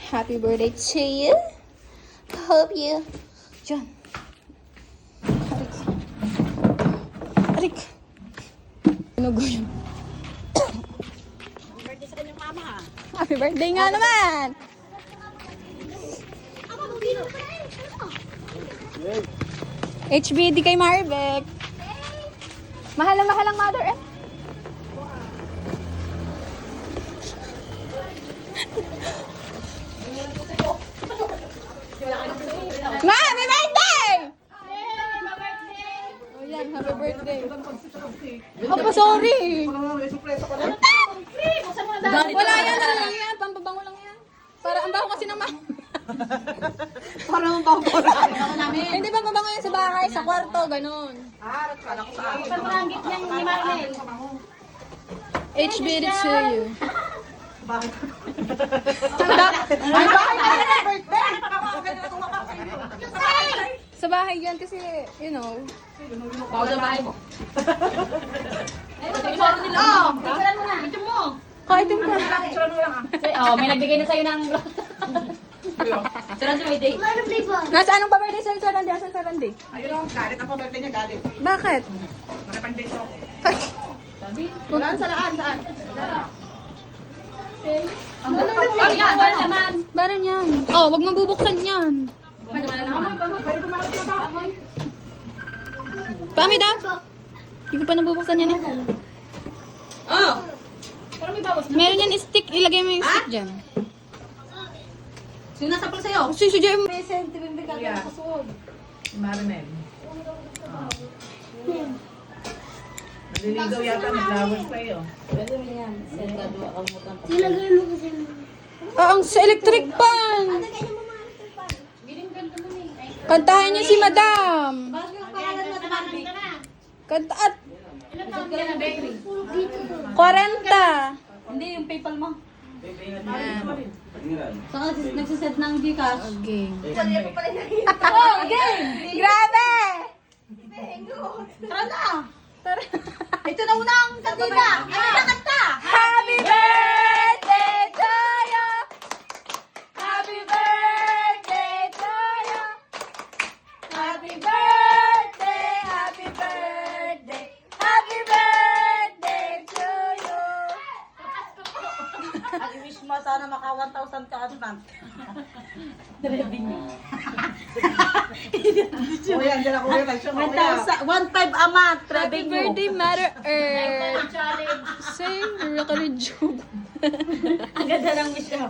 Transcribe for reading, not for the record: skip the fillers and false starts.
Happy birthday to you. Hope you... Diyan. Arik. Arik. Pinugulo. Happy birthday sa kanyang mama ha. Happy birthday nga naman! HBD kay Marbeck. Mahal ang mother eh. Ma, happy birthday! Oh yan, happy birthday. Oh, sorry. Wala yan, ano lang yan. Pampabango lang yan. Para ang baho kasi naman. Para mabago namin. Hindi ba mabango yan sa bahay, sa kwarto, ganun. Pagranggit niyang ni Marlene. HBD to you. Bakit? Ay, bakit ka na birthday? Sa bahay yan kasi, you know. Bawal sa bahay mo. Oh, picturean mo na. Picture mo. Kahit yung Oh, may nagbigay na sa'yo ng... Sarang sa may day. Nasa anong pa-birthday sa'yo sa Randy? Asan sa Randy? Ayun o, galit ako birthday niya, galit. Bakit? Nakapag-date ako. Saan? Saan? Ay, Wala naman. Baran yan. Oh, wag mabubuksan yan. Pami daw? Hindi ko pa nabubuksan yan eh. Oh! Parang may bawas. Meron yan stick, ilagay mo yung stick dyan. Sino nasa pala sa'yo? Kasi si Jeremy. Yeah. Marinel. Naliligaw yata, nag-flowers pa yun. Ang sa electric pan. Kantahan niya si Madam. Kanta at Ilan taon ka na, bakery? 40. Hindi, yung PayPal mo. Saka nagsisend ng Gcash. Okay. Oh, game! Grabe! Tara na! Ito na unang kantina! Ano na kanta? Happy birthday to you! Happy birthday to you! Happy birthday! Happy birthday! Happy birthday to you! At wish mo sana maka 1,000 ka at month. O yan, dyan ako ulit. 1,500 a month. Happy birthday, Mother Earth! Challenge. Say, Miracle Job. Ang ganda ng wish ko.